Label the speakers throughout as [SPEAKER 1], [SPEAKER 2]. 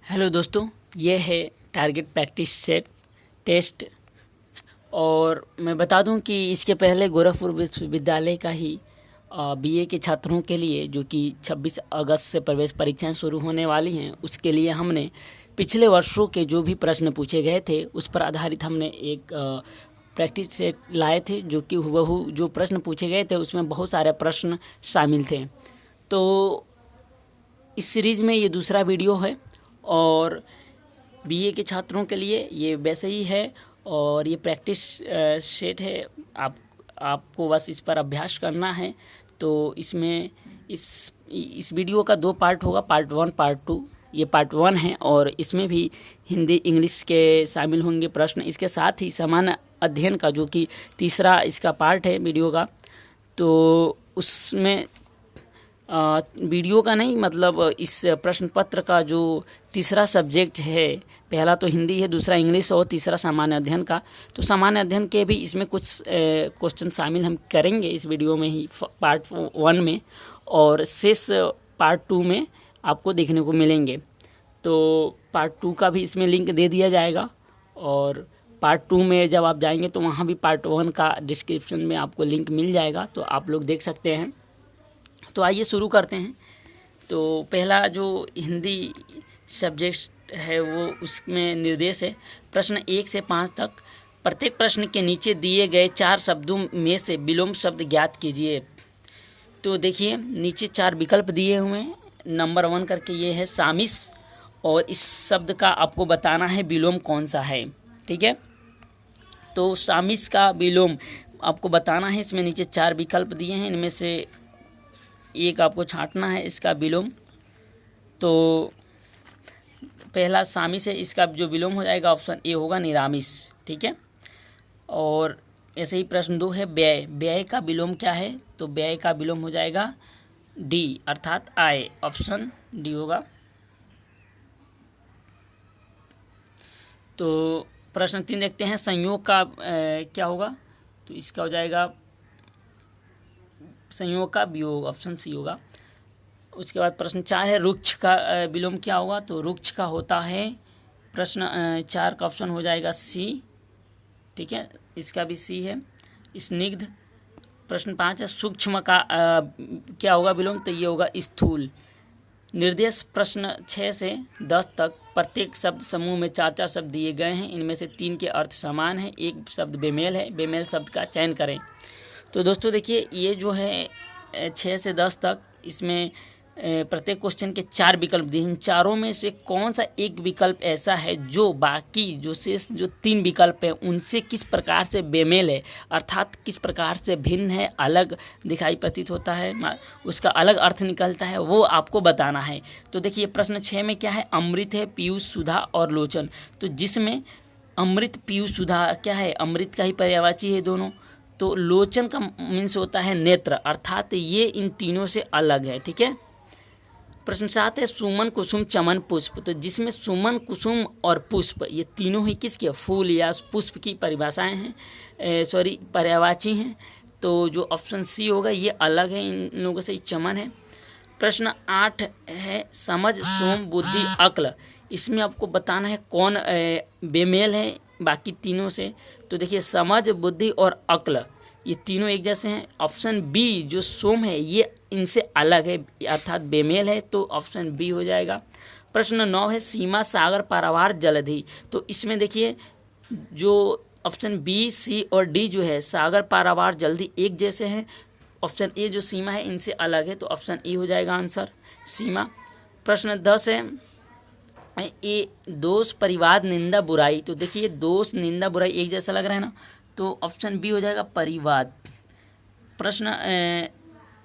[SPEAKER 1] Hello दोस्तों, ये है टारगेट प्रैक्टिस सेट टेस्ट। और मैं बता दूं कि इसके पहले गोरखपुर विश्वविद्यालय का ही बीए के छात्रों के लिए जो कि 26 अगस्त से प्रवेश परीक्षाएं शुरू होने वाली हैं, उसके लिए हमने पिछले वर्षों के जो भी प्रश्न पूछे गए थे उस पर आधारित हमने एक प्रैक्टिस सेट लाए थे, जो कि हुबहू जो प्रश्न पूछे गए थे उसमें बहुत सारे प्रश्न शामिल थे। तो इस सीरीज़ में ये दूसरा वीडियो है और बीए के छात्रों के लिए ये वैसे ही है और ये प्रैक्टिस सेट है। आपको बस इस पर अभ्यास करना है। तो इसमें इस वीडियो का दो पार्ट होगा, पार्ट 1 पार्ट 2। ये पार्ट 1 है और इसमें भी हिंदी इंग्लिश के शामिल होंगे प्रश्न। इसके साथ ही सामान्य अध्ययन का जो कि तीसरा इसका पार्ट है वीडियो का, तो उसमें वीडियो का नहीं, मतलब इस प्रश्न पत्र का जो तीसरा सब्जेक्ट है, पहला तो हिंदी है, दूसरा इंग्लिश और तीसरा सामान्य अध्ययन का। तो सामान्य अध्ययन के भी इसमें कुछ क्वेश्चन शामिल हम करेंगे इस वीडियो में ही, पार्ट 1 में, और शेष पार्ट 2 में आपको देखने को मिलेंगे। तो पार्ट 2 का भी इसमें लिंक दे दिया जाएगा और पार्ट 2 में जब आप जाएंगे तो वहाँ भी पार्ट 1 का डिस्क्रिप्शन में आपको लिंक मिल जाएगा, तो आप लोग देख सकते हैं। तो आइए शुरू करते हैं। तो पहला जो हिंदी सब्जेक्ट है वो उसमें निर्देश है प्रश्न 1 से 5 तक। प्रत्येक प्रश्न के नीचे दिए गए 4 शब्दों में से विलोम शब्द ज्ञात कीजिए। तो देखिए नीचे 4 विकल्प दिए हुए हैं। नंबर 1 करके ये है सामिस, और इस शब्द का आपको बताना है विलोम कौन सा है। ठीक है, तो सामिस का विलोम आपको बताना है। इसमें नीचे 4 विकल्प दिए हैं, इनमें से एक आपको छांटना है इसका विलोम। तो पहला सामिस है, इसका जो विलोम हो जाएगा ऑप्शन ए होगा निरामिस। ठीक है, और ऐसे ही प्रश्न 2 है व्यय। व्यय का विलोम क्या है? तो व्यय का विलोम हो जाएगा डी अर्थात आय, ऑप्शन डी होगा। तो प्रश्न 3 देखते हैं, संयोग का क्या होगा? तो इसका हो जाएगा संयोग का वियोग, ऑप्शन सी होगा। उसके बाद प्रश्न 4 है रुक्ष का विलोम क्या होगा? तो रुक्ष का होता है प्रश्न 4 का ऑप्शन हो जाएगा सी। ठीक है, इसका भी सी है। स्निग्ध। प्रश्न 5 है सूक्ष्म का क्या होगा विलोम? तो ये होगा स्थूल। निर्देश प्रश्न 6 से 10 तक प्रत्येक शब्द समूह में 4-4 शब्द दिए गए हैं, इनमें से 3 के अर्थ समान हैं, एक शब्द बेमेल है, बेमेल शब्द का चयन करें। तो दोस्तों देखिए, ये जो है 6 से 10 तक, इसमें प्रत्येक क्वेश्चन के 4 विकल्प दिए हैं। इन चारों में से कौन सा एक विकल्प ऐसा है जो बाकी जो शेष जो 3 विकल्प हैं उनसे किस प्रकार से बेमेल है, अर्थात किस प्रकार से भिन्न है, अलग दिखाई प्रतीत होता है, उसका अलग अर्थ निकलता है, वो आपको बताना है। तो देखिए प्रश्न 6 में क्या है? अमृत है, पीयूष, सुधा और लोचन। तो जिसमें अमृत, पीयूष, सुधा क्या है? अमृत का ही पर्यायवाची है दोनों। तो लोचन का मीन्स होता है नेत्र, अर्थात ये इन तीनों से अलग है। ठीक है, प्रश्न 7 है सुमन, कुसुम, चमन, पुष्प। तो जिसमें सुमन, कुसुम और पुष्प ये तीनों ही किसके? फूल या पुष्प की परिभाषाएं हैं, पर्यायवाची हैं। तो जो ऑप्शन सी होगा ये अलग है इन लोगों से, चमन है। प्रश्न 8 है समझ, सोम, बुद्धि, अक्ल। इसमें आपको बताना है कौन बेमेल है बाकी तीनों से। तो देखिए समझ, बुद्धि और अक्ल ये तीनों एक जैसे हैं। ऑप्शन बी जो सोम है ये इनसे अलग है, अर्थात बेमेल है, तो ऑप्शन बी हो जाएगा। प्रश्न 9 है सीमा, सागर, पारावार, जलधि। तो इसमें देखिए जो ऑप्शन बी, सी और डी जो है सागर, पारावार, जलधि एक जैसे हैं। ऑप्शन ए जो सीमा है इनसे अलग है, तो ऑप्शन ए हो जाएगा आंसर, सीमा। प्रश्न 10 है ए दोष, परिवाद, निंदा, बुराई। तो देखिए दोष, निंदा, बुराई एक जैसा लग रहा है ना, तो ऑप्शन बी हो जाएगा परिवाद। प्रश्न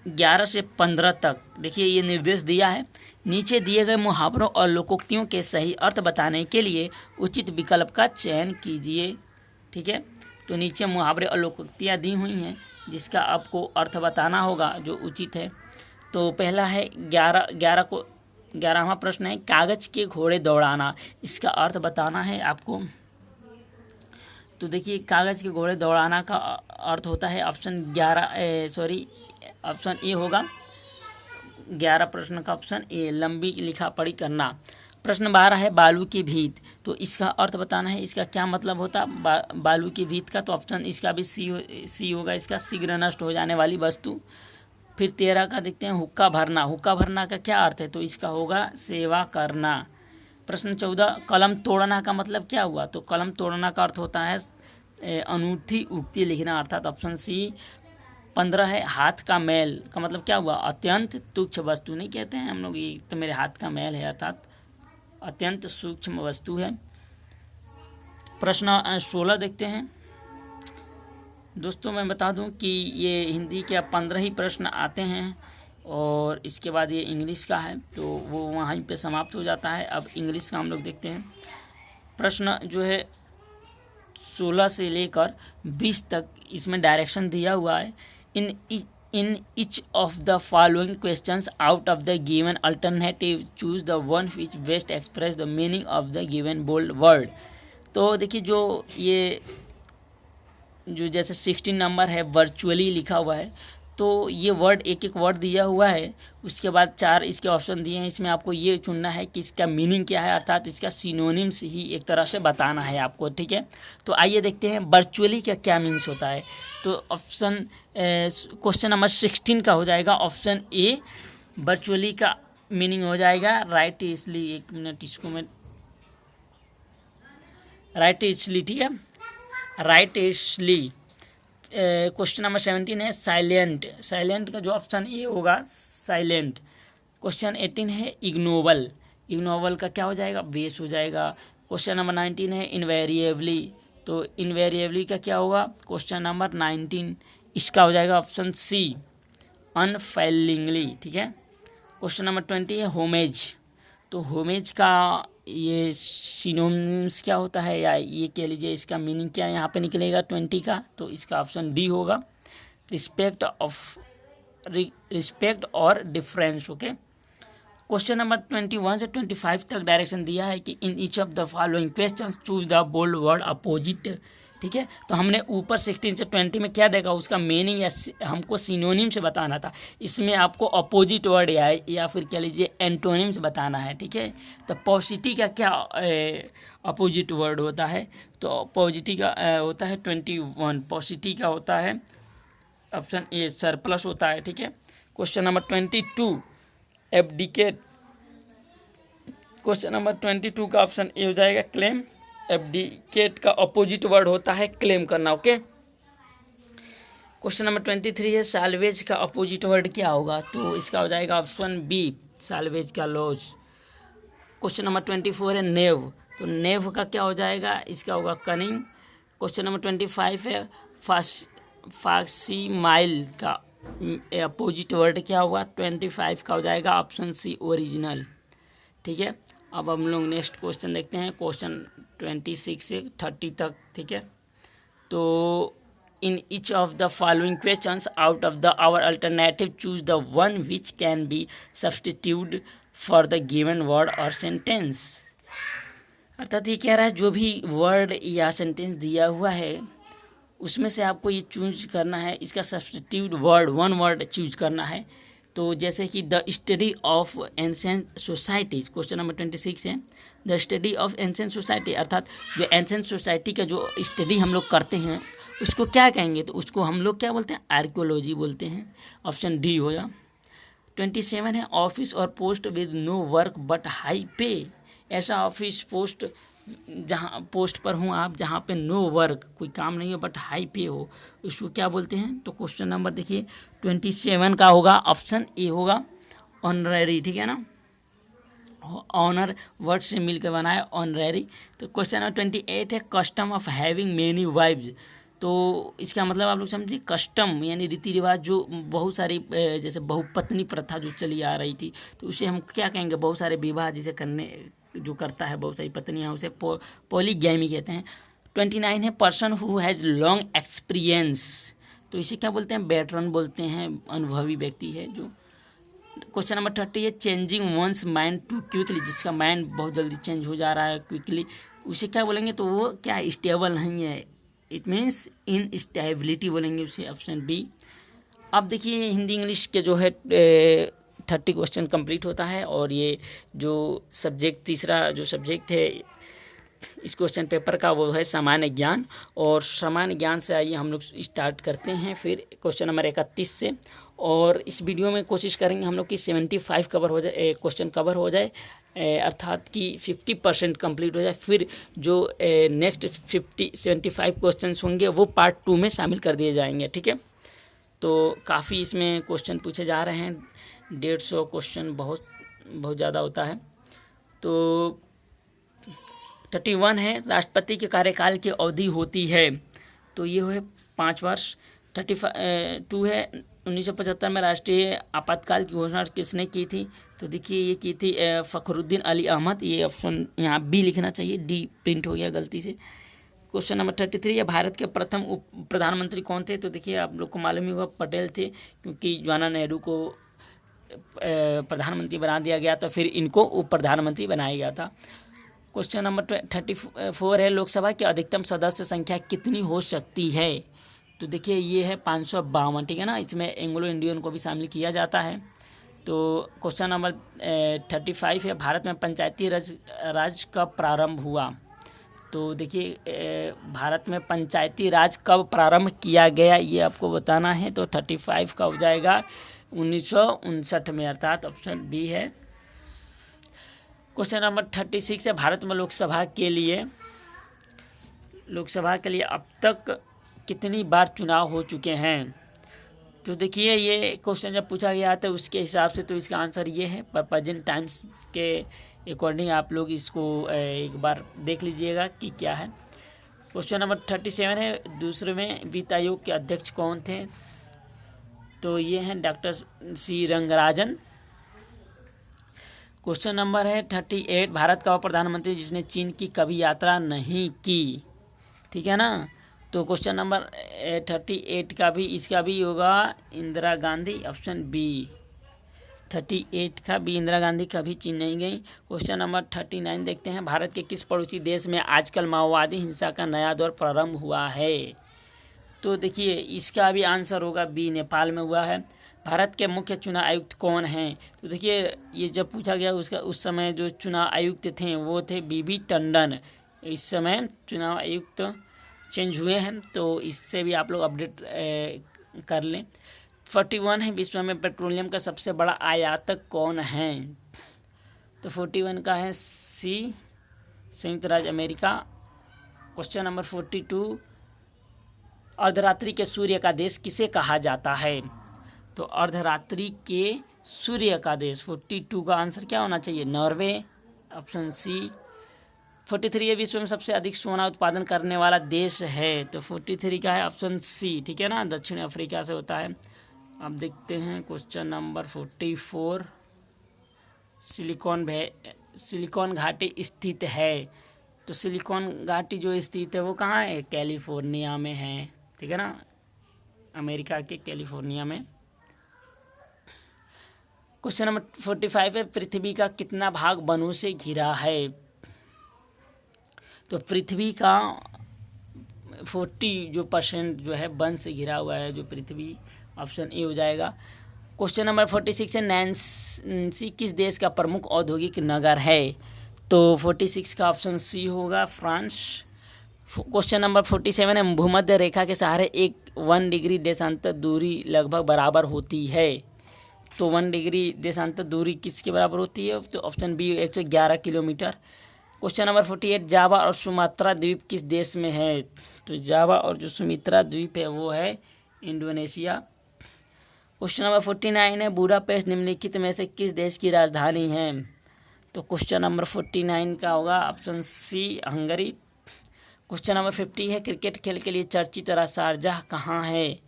[SPEAKER 1] 11 से 15 तक देखिए ये निर्देश दिया है, नीचे दिए गए मुहावरों और लोकोक्तियों के सही अर्थ बताने के लिए उचित विकल्प का चयन कीजिए। ठीक है, तो नीचे मुहावरे और लोकोक्तियाँ दी हुई हैं जिसका आपको अर्थ बताना होगा जो उचित है। तो पहला है 11वां प्रश्न है कागज के घोड़े दौड़ाना। इसका अर्थ बताना है आपको। तो देखिए कागज के घोड़े दौड़ाना का अर्थ होता है ऑप्शन ए होगा 11 प्रश्न का ऑप्शन ए, लंबी लिखा पढ़ी करना। प्रश्न 12 है बालू की भीत, तो इसका अर्थ बताना है, इसका क्या मतलब होता है बालू की भीत का। तो ऑप्शन इसका भी सी होगा, इसका शीघ्र नष्ट हो जाने वाली वस्तु। फिर 13 का देखते हैं हुक्का भरना, हुक्का भरना का क्या अर्थ है, तो इसका होगा सेवा करना। प्रश्न 14 कलम तोड़ना का मतलब क्या हुआ, तो कलम तोड़ना का अर्थ होता है अनूठी उक्ति लिखना, अर्थात ऑप्शन सी। 15 है हाथ का मैल का मतलब क्या हुआ, अत्यंत तुच्छ वस्तु। नहीं कहते हैं हम लोग ये तो मेरे हाथ का मैल है, अर्थात अत्यंत सूक्ष्म वस्तु है। प्रश्न 16 देखते हैं। दोस्तों मैं बता दूं कि ये हिंदी के 15 ही प्रश्न आते हैं और इसके बाद ये इंग्लिश का है, तो वो वहीं पे समाप्त हो जाता है। अब इंग्लिश का हम लोग देखते हैं। प्रश्न जो है 16 से लेकर 20 तक इसमें डायरेक्शन दिया हुआ है। इन each of the following questions out of the given alternative choose the one which best express the meaning of the given bold word। तो देखिए जो जैसे 16 नंबर है वर्चुअली लिखा हुआ है, तो ये वर्ड एक एक वर्ड दिया हुआ है, उसके बाद 4 इसके ऑप्शन दिए हैं। इसमें आपको ये चुनना है कि इसका मीनिंग क्या है, अर्थात इसका सिनोनिम्स ही एक तरह से बताना है आपको, ठीक है। तो आइए देखते हैं वर्चुअली का क्या मीन्स होता है। तो ऑप्शन क्वेश्चन नंबर 16 का हो जाएगा ऑप्शन ए, वर्चुअली का मीनिंग हो जाएगा राइटिशली। एक मिनट इसको मैं राइटिशली, ठीक है, राइटिशली। क्वेश्चन नंबर 17 है साइलेंट, साइलेंट का जो ऑप्शन ए होगा साइलेंट। क्वेश्चन 18 है इग्नोबल, इग्नोबल का क्या हो जाएगा, बेस हो जाएगा। क्वेश्चन नंबर 19 है इनवेरिएबली, तो इनवेरिएबली का क्या होगा, क्वेश्चन नंबर 19 इसका हो जाएगा ऑप्शन सी अनफेलिंगली, ठीक है। क्वेश्चन नंबर 20 है होमेज, तो होमेज का ये सिनोनिम्स क्या होता है, या ये कह लीजिए इसका मीनिंग क्या यहाँ पे निकलेगा 20 का, तो इसका ऑप्शन डी होगा रिस्पेक्ट और डिफरेंस, ओके। क्वेश्चन नंबर 21 से 25 तक डायरेक्शन दिया है कि in each of the following question choose the bold word opposite, ठीक है। तो हमने ऊपर 16 से 20 में क्या देखा, उसका मीनिंग या हमको सिनोनिम से बताना था। इसमें आपको अपोजिट वर्ड या फिर कह लीजिए एंटोनिम्स बताना है, ठीक है। तो पॉजिटिव का क्या अपोजिट वर्ड होता है, तो पॉजिटिव का होता है 21, पॉजिटिव का होता है ऑप्शन ए सरप्लस होता है, ठीक है। Question number 22 abdicate, question number 22 का ऑप्शन ए हो जाएगा क्लेम। एब्डिकेट का अपोजिट वर्ड होता है क्लेम करना, ओके। क्वेश्चन नंबर 23 है साल्वेज का अपोजिट वर्ड क्या होगा, तो इसका हो जाएगा ऑप्शन बी साल्वेज का लॉस। क्वेश्चन नंबर 24 है नेव, तो नेव का क्या हो जाएगा, इसका होगा कनिंग। क्वेश्चन नंबर 25 है फाक्सीमाइल का अपोजिट वर्ड क्या होगा, 25 का हो जाएगा ऑप्शन सी ओरिजिनल, ठीक है। अब हम लोग नेक्स्ट क्वेश्चन देखते हैं, क्वेश्चन 26 से 30 तक, ठीक है। तो in each of the following questions out of the our alternative choose the one which can be substitute for the given word और सेंटेंस। अर्थात ये कह रहा है जो भी वर्ड या सेंटेंस दिया हुआ है उसमें से आपको ये चूज करना है, इसका substitute word one word choose करना है। तो जैसे कि the study of ancient societies, question number 26 है the study of ancient society, अर्थात जो एंसेंट सोसाइटी का जो स्टडी हम लोग करते हैं उसको क्या कहेंगे, तो उसको हम लोग क्या बोलते हैं, आर्कियोलॉजी बोलते हैं, ऑप्शन डी होगा। 27 है ऑफिस और post with no work but high pay, ऐसा ऑफिस पोस्ट जहाँ पोस्ट पर हूँ आप जहाँ पे नो वर्क कोई काम नहीं हो बट हाई पे हो, उसको क्या बोलते हैं। तो क्वेश्चन नंबर देखिए 27 का होगा ऑप्शन ए होगा ऑनररी, ठीक है ना, ऑनर वर्ड से मिलकर बना है ऑनररी। तो क्वेश्चन नंबर 28 है custom of having many wives, तो इसका मतलब आप लोग समझिए कस्टम यानी रीति रिवाज जो बहुत सारी जैसे बहुपत्नी प्रथा जो चली आ रही थी, तो उसे हम क्या कहेंगे, बहुत सारे विवाह जिसे करने जो करता है बहुत सारी पत्नियां उसे पॉलीगैमी कहते हैं। 29 है person who has long experience, तो इसे क्या बोलते हैं, वेटरन बोलते हैं, अनुभवी व्यक्ति है जो। क्वेश्चन नंबर 30 है changing once mind too quickly, जिसका माइंड बहुत जल्दी चेंज हो जा रहा है क्विकली, उसे क्या बोलेंगे, तो वो क्या स्टेबल नहीं है, इट मीन्स इनस्टेबिलिटी बोलेंगे उसे, ऑप्शन बी। अब देखिए हिंदी इंग्लिश के जो है 30 क्वेश्चन कंप्लीट होता है। और ये जो सब्जेक्ट तीसरा जो सब्जेक्ट है इस क्वेश्चन पेपर का वो है सामान्य ज्ञान। और सामान्य ज्ञान से आइए हम लोग स्टार्ट करते हैं फिर क्वेश्चन नंबर 31 से। और इस वीडियो में कोशिश करेंगे हम लोग कि 75 कवर हो जाए, क्वेश्चन कवर हो जाए, अर्थात कि 50% कंप्लीट हो जाए। फिर जो नेक्स्ट 75 क्वेश्चन होंगे वो पार्ट 2 में शामिल कर दिए जाएंगे, ठीक है। तो काफ़ी इसमें क्वेश्चन पूछे जा रहे हैं, 150 क्वेश्चन बहुत ज़्यादा होता है। तो 31 है राष्ट्रपति के कार्यकाल की अवधि होती है, तो ये है 5 वर्ष। 32 है 1975 में राष्ट्रीय आपातकाल की घोषणा किसने की थी? तो देखिए ये की थी फ़खरुद्दीन अली अहमद। ये ऑप्शन यहाँ बी लिखना चाहिए, डी प्रिंट हो गया गलती से। क्वेश्चन नंबर 33 है भारत के प्रथम उप प्रधानमंत्री कौन थे? तो देखिए आप लोग को मालूम ही होगा पटेल थे, क्योंकि जवाहरलाल नेहरू को प्रधानमंत्री बना दिया गया तो फिर इनको उप प्रधानमंत्री बनाया गया था। क्वेश्चन नंबर 34 है लोकसभा की अधिकतम सदस्य संख्या कितनी हो सकती है? तो देखिए ये है 552, ठीक है ना। इसमें एंग्लो इंडियन को भी शामिल किया जाता है। तो क्वेश्चन नंबर 35 है भारत में पंचायती राज कब प्रारंभ हुआ? तो देखिए भारत में पंचायती राज कब प्रारंभ किया गया ये आपको बताना है। तो 35 का हो जाएगा 1959 में, अर्थात ऑप्शन बी है। क्वेश्चन नंबर 36 है भारत में लोकसभा के लिए अब तक कितनी बार चुनाव हो चुके हैं? तो देखिए ये क्वेश्चन जब पूछा गया था उसके हिसाब से तो इसका आंसर ये है। पर प्रेजेंट टाइम्स के अकॉर्डिंग आप लोग इसको एक बार देख लीजिएगा कि क्या है। क्वेश्चन नंबर 37 है दूसरे में वित्त आयोग के अध्यक्ष कौन थे? तो ये हैं doctor C Rangarajan. Question number है 38 भारत का वह प्रधानमंत्री जिसने चीन की कभी यात्रा नहीं की, ठीक है ना। तो क्वेश्चन नंबर 38 का भी इसका भी होगा इंदिरा गांधी, ऑप्शन बी। 38 का भी इंदिरा गांधी कभी चीन नहीं गई। क्वेश्चन नंबर 39 देखते हैं भारत के किस पड़ोसी देश में आजकल माओवादी हिंसा का नया दौर प्रारंभ हुआ है? तो देखिए इसका भी आंसर होगा बी, नेपाल में हुआ है। भारत के मुख्य चुनाव आयुक्त कौन हैं? तो देखिए ये जब पूछा गया उस समय जो चुनाव आयुक्त थे वो थे बीबी टंडन। इस समय चुनाव आयुक्त चेंज हुए हैं, तो इससे भी आप लोग अपडेट कर लें। 41 है विश्व में पेट्रोलियम का सबसे बड़ा आयातक कौन है? तो 41 का है सी, संयुक्त राज्य अमेरिका। क्वेश्चन नंबर 42 अर्धरात्रि के सूर्य का देश किसे कहा जाता है? तो अर्धरात्रि के सूर्य का देश 42 का आंसर क्या होना चाहिए? Norway, option C. 43 विश्व में सबसे अधिक सोना उत्पादन करने वाला देश है। तो 43 का है ऑप्शन सी, ठीक है ना, दक्षिण अफ्रीका से होता है। अब देखते हैं क्वेश्चन नंबर 44 सिलिकॉन घाटी स्थित है। तो सिलिकॉन घाटी जो स्थित है वो कहाँ है? कैलिफोर्निया में है, ठीक है ना, अमेरिका के कैलिफोर्निया में। क्वेश्चन नंबर 45 है पृथ्वी का कितना भाग वनों से घिरा है? तो पृथ्वी का 40% जो है वन से घिरा हुआ है जो पृथ्वी, ऑप्शन ए हो जाएगा। क्वेश्चन नंबर 46 है नैन्सी किस देश का प्रमुख औद्योगिक नगर है? तो 46 का ऑप्शन सी होगा, फ्रांस। क्वेश्चन नंबर 47 है भूमध्य रेखा के सहारे एक 1 डिग्री देशांतर दूरी लगभग बराबर होती है। तो 1 डिग्री देशांतर दूरी किसके बराबर होती है? तो option B 111 kilometre. Question number 48 Java और सुमात्रा द्वीप किस देश में है? तो जावा और जो सुमात्रा द्वीप है वो है इंडोनेशिया। क्वेश्चन नंबर 49 है बुडापेस्ट निम्नलिखित में से किस देश की राजधानी है? तो क्वेश्चन नंबर 49 का होगा option C, Hungary. Question number 50 है क्रिकेट खेल के लिए चर्चित शारजाह कहाँ है?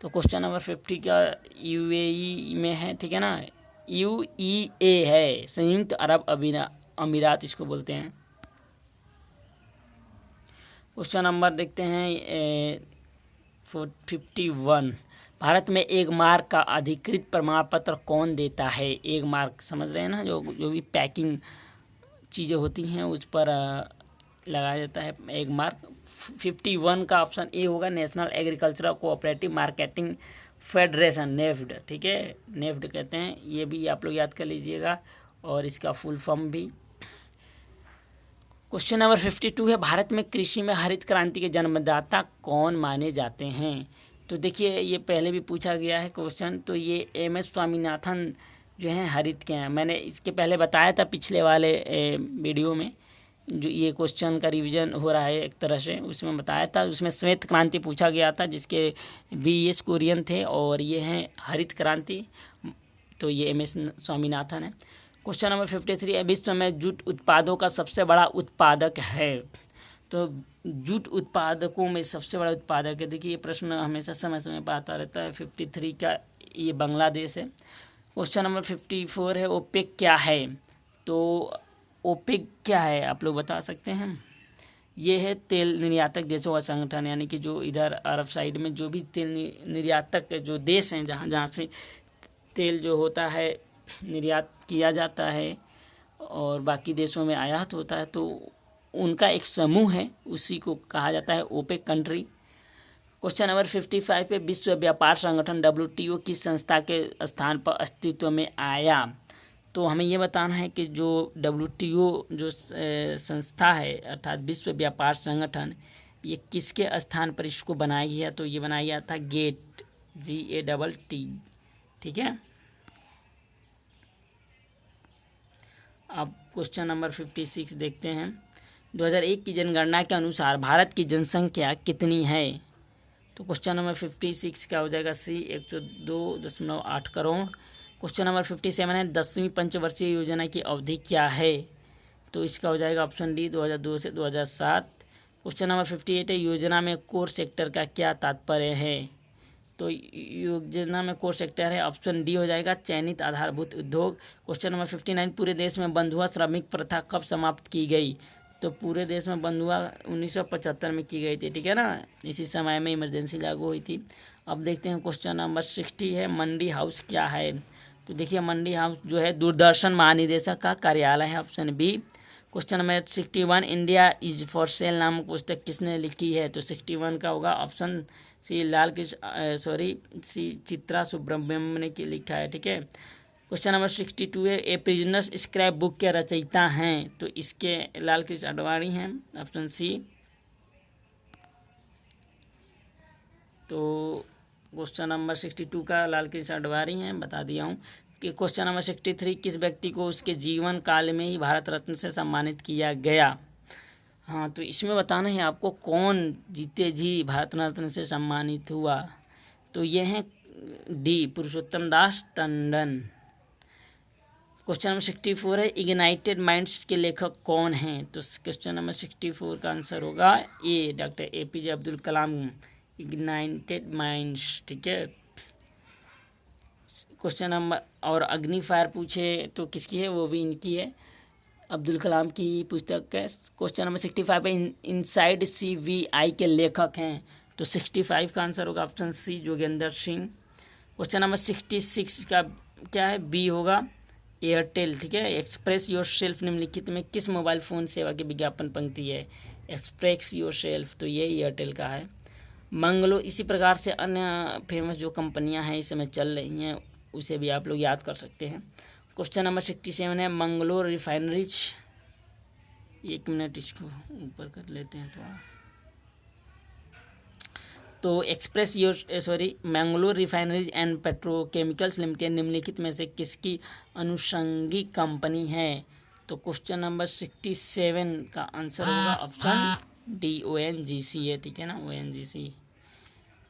[SPEAKER 1] तो क्वेश्चन नंबर 50 का यूएई में है, ठीक है ना, यूईए है, संयुक्त अरब अमीरात इसको बोलते हैं। क्वेश्चन नंबर देखते हैं 51 भारत में एक मार्क का अधिकृत प्रमाण पत्र कौन देता है? एक मार्क समझ रहे हैं ना, जो भी पैकिंग चीज़ें होती हैं उस पर लगाया जाता है एक मार्क। 51 का ऑप्शन ए होगा National Agricultural Cooperative Marketing Federation, NAFED, ठीक है, नेफ्ड कहते हैं, ये भी आप लोग याद कर लीजिएगा और इसका फुल फॉर्म भी। क्वेश्चन नंबर 52 है, भारत में कृषि में हरित क्रांति के जन्मदाता कौन माने जाते हैं? तो देखिए ये पहले भी पूछा गया है क्वेश्चन, तो ये एम.एस. स्वामीनाथन जो हैं हरित के हैं। मैंने इसके पहले बताया था पिछले वाले वीडियो में, जो ये क्वेश्चन का रिवीजन हो रहा है एक तरह से, उसमें बताया था। उसमें श्वेत क्रांति पूछा गया था जिसके V.S. कुरियन थे, और ये हैं हरित क्रांति, तो ये एम.एस. स्वामीनाथन है। क्वेश्चन नंबर 53 है, विश्व में जूट उत्पादों का सबसे बड़ा उत्पादक है? तो जूट उत्पादकों में सबसे बड़ा उत्पादक है, देखिए ये प्रश्न हमेशा समय समय पर आता रहता है। 53 का ये बांग्लादेश है। क्वेश्चन नंबर 54 है, ओपेक क्या है? तो ओपेक क्या है आप लोग बता सकते हैं? ये है तेल निर्यातक देशों का संगठन, यानी कि जो इधर अरब साइड में जो भी तेल निर्यातक जो देश हैं, जहाँ जहाँ से तेल जो होता है निर्यात किया जाता है और बाकी देशों में आयात होता है, तो उनका एक समूह है, उसी को कहा जाता है ओपेक कंट्री। क्वेश्चन नंबर 55 पे, विश्व व्यापार संगठन WTO किस संस्था के स्थान पर अस्तित्व में आया? तो हमें ये बताना है कि जो WTO जो संस्था है अर्थात विश्व व्यापार संगठन, ये किसके स्थान पर इसको बनाया गया? तो ये बनाया गया था गेट, GATT, ठीक है। अब क्वेश्चन नंबर 56 देखते हैं, 2001 की जनगणना के अनुसार भारत की जनसंख्या कितनी है? तो क्वेश्चन नंबर 56 का हो जाएगा C, 102.8 करोड़। क्वेश्चन नंबर 57 है, 10वीं पंचवर्षीय योजना की अवधि क्या है? तो इसका हो जाएगा ऑप्शन डी, 2002 से 2007। क्वेश्चन नंबर 58 है, योजना में कोर सेक्टर का क्या तात्पर्य है? तो योजना में कोर सेक्टर है, ऑप्शन डी हो जाएगा, चयनित आधारभूत उद्योग। क्वेश्चन नंबर 59, पूरे देश में बंधुआ श्रमिक प्रथा कब समाप्त की गई? तो पूरे देश में बंधुआ 1975 में की गई थी, ठीक है ना, इसी समय में इमरजेंसी लागू हुई थी। अब देखते हैं क्वेश्चन नंबर 60 है, मंडी हाउस क्या है? तो देखिए मंडी हाउस जो है दूरदर्शन महानिदेशक का कार्यालय है, option B. Question number 61, India is for sale नामक पुस्तक किसने लिखी है? तो 61 का होगा ऑप्शन सी, चित्रा सुब्रमण्यम ने लिखा है, ठीक है। क्वेश्चन नंबर 62 है, ए प्रिजनर्स स्क्रैप बुक के रचयिता हैं? तो इसके लाल कृष्ण आडवाणी हैं, ऑप्शन सी। तो क्वेश्चन नंबर 62 का लाल कृष्ण आडवाणी हैं, बता दिया हूँ। कि क्वेश्चन नंबर 63, किस व्यक्ति को उसके जीवन काल में ही भारत रत्न से सम्मानित किया गया? हाँ, तो इसमें बताना है आपको कौन जीते जी भारत रत्न से सम्मानित हुआ। तो ये हैं डी, पुरुषोत्तम दास टंडन। क्वेश्चन नंबर 64 है, इग्नाइटेड माइंड्स के लेखक कौन हैं? तो क्वेश्चन नंबर 64 का आंसर होगा ए, doctor APJ Abdul Kalam, ignited minds, ठीक है। क्वेश्चन नंबर और अग्नि फायर पूछे तो किसकी है? वो भी इनकी है, अब्दुल कलाम की पुस्तक है। क्वेश्चन नंबर 65 पे, इनसाइड CVI के लेखक हैं? तो 65 का आंसर होगा option C, Jogendra Singh. Question number 66 का क्या है? बी होगा, एयरटेल, ठीक है। एक्सप्रेस योर सेल्फ निम्नलिखित में किस मोबाइल फ़ोन सेवा की विज्ञापन पंक्ति है? एक्सप्रेस योर सेल्फ, तो ये एयरटेल का है। मंगलो, इसी प्रकार से अन्य फेमस जो कंपनियां हैं इस समय चल रही हैं, उसे भी आप लोग याद कर सकते हैं। क्वेश्चन नंबर 67 है, मंगलोर रिफाइनरीज, 1 मिनट इसको ऊपर कर लेते हैं थोड़ा। तो express Mangalore refineries and petrochemicals limited निम्नलिखित में से किसकी अनुषंगी कंपनी है? तो क्वेश्चन नंबर 67 का आंसर होगा ऑप्शन डी, ONGC है, ठीक है ना, ONGC।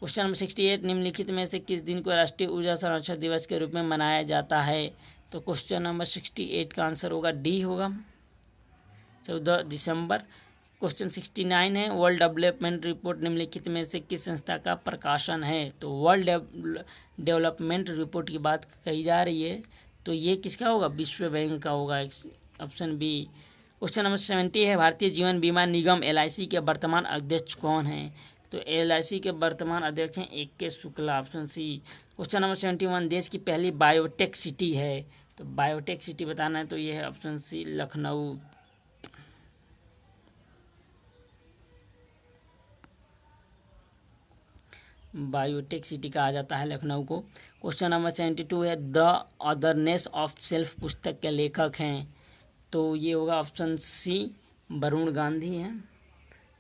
[SPEAKER 1] क्वेश्चन नंबर 68, निम्नलिखित में से किस दिन को राष्ट्रीय ऊर्जा संरक्षण दिवस के रूप में मनाया जाता है? तो क्वेश्चन नंबर 68 का आंसर होगा डी, होगा 14 दिसंबर। क्वेश्चन 69 है, वर्ल्ड डेवलपमेंट रिपोर्ट निम्नलिखित में से किस संस्था का प्रकाशन है? तो वर्ल्ड डेवलपमेंट रिपोर्ट की बात कही जा रही है, तो ये किसका होगा? विश्व बैंक का होगा, ऑप्शन बी। क्वेश्चन नंबर 70 है, भारतीय जीवन बीमा निगम LIC के वर्तमान अध्यक्ष कौन हैं? तो LIC के वर्तमान अध्यक्ष हैं AK Shukla, option C. Question number 71, देश की पहली बायोटेक सिटी है? तो बायोटेक सिटी बताना है, तो ये है option C, Lucknow. Biotech city कहा जाता है लखनऊ को। क्वेश्चन नंबर 72 है द अदरनेस ऑफ सेल्फ पुस्तक के लेखक हैं, तो ये होगा ऑप्शन सी वरुण गांधी हैं।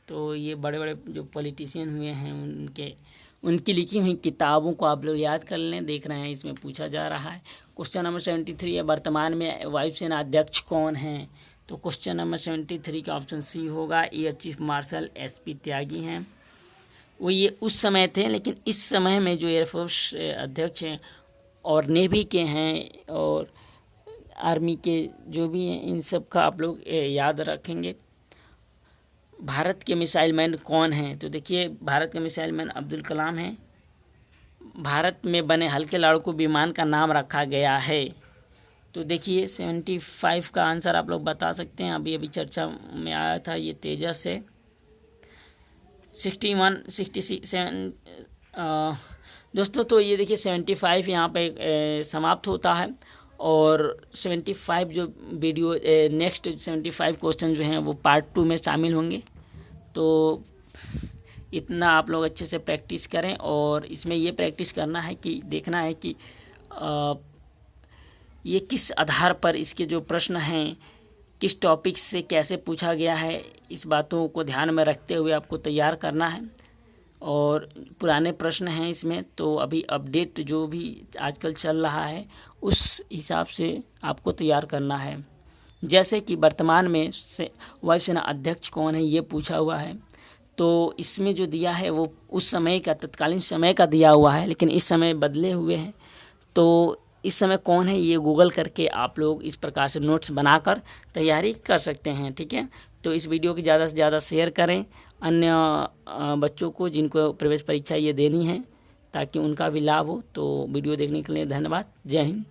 [SPEAKER 1] तो ये बड़े बड़े जो पॉलिटिशियन हुए हैं उनकी लिखी हुई किताबों को आप लोग याद कर लें, देख रहे हैं इसमें पूछा जा रहा है। क्वेश्चन नंबर 73 है वर्तमान में वायुसेना अध्यक्ष कौन हैं, तो क्वेश्चन नंबर 73 का ऑप्शन सी होगा एयर चीफ मार्शल SP त्यागी हैं। वो ये उस समय थे, लेकिन इस समय में जो एयरफोर्स अध्यक्ष हैं और नेवी के हैं और आर्मी के जो भी हैं, इन सब का आप लोग याद रखेंगे। भारत के मिसाइल मैन कौन हैं, तो देखिए भारत के मिसाइल मैन अब्दुल कलाम हैं। भारत में बने हल्के लड़ाकू विमान का नाम रखा गया है, तो देखिए 75 का आंसर आप लोग बता सकते हैं। अभी चर्चा में आया था, ये तेजस है। 61 67 दोस्तों, तो ये देखिए 75 यहाँ पे समाप्त होता है और 75 जो वीडियो नेक्स्ट 75 क्वेश्चन जो हैं वो पार्ट 2 में शामिल होंगे। तो इतना आप लोग अच्छे से प्रैक्टिस करें और इसमें ये प्रैक्टिस करना है कि देखना है कि ये किस आधार पर इसके जो प्रश्न हैं किस टॉपिक से कैसे पूछा गया है, इस बातों को ध्यान में रखते हुए आपको तैयार करना है। और पुराने प्रश्न हैं इसमें, तो अभी अपडेट जो भी आजकल चल रहा है उस हिसाब से आपको तैयार करना है। जैसे कि वर्तमान में वायुसेना अध्यक्ष कौन है ये पूछा हुआ है, तो इसमें जो दिया है वो उस समय का तत्कालीन समय का दिया हुआ है, लेकिन इस समय बदले हुए हैं। तो इस समय कौन है ये गूगल करके आप लोग इस प्रकार से नोट्स बनाकर तैयारी कर सकते हैं, ठीक है। तो इस वीडियो को ज़्यादा से ज़्यादा शेयर करें अन्य बच्चों को जिनको प्रवेश परीक्षा ये देनी है, ताकि उनका भी लाभ हो। तो वीडियो देखने के लिए धन्यवाद। जय हिंद।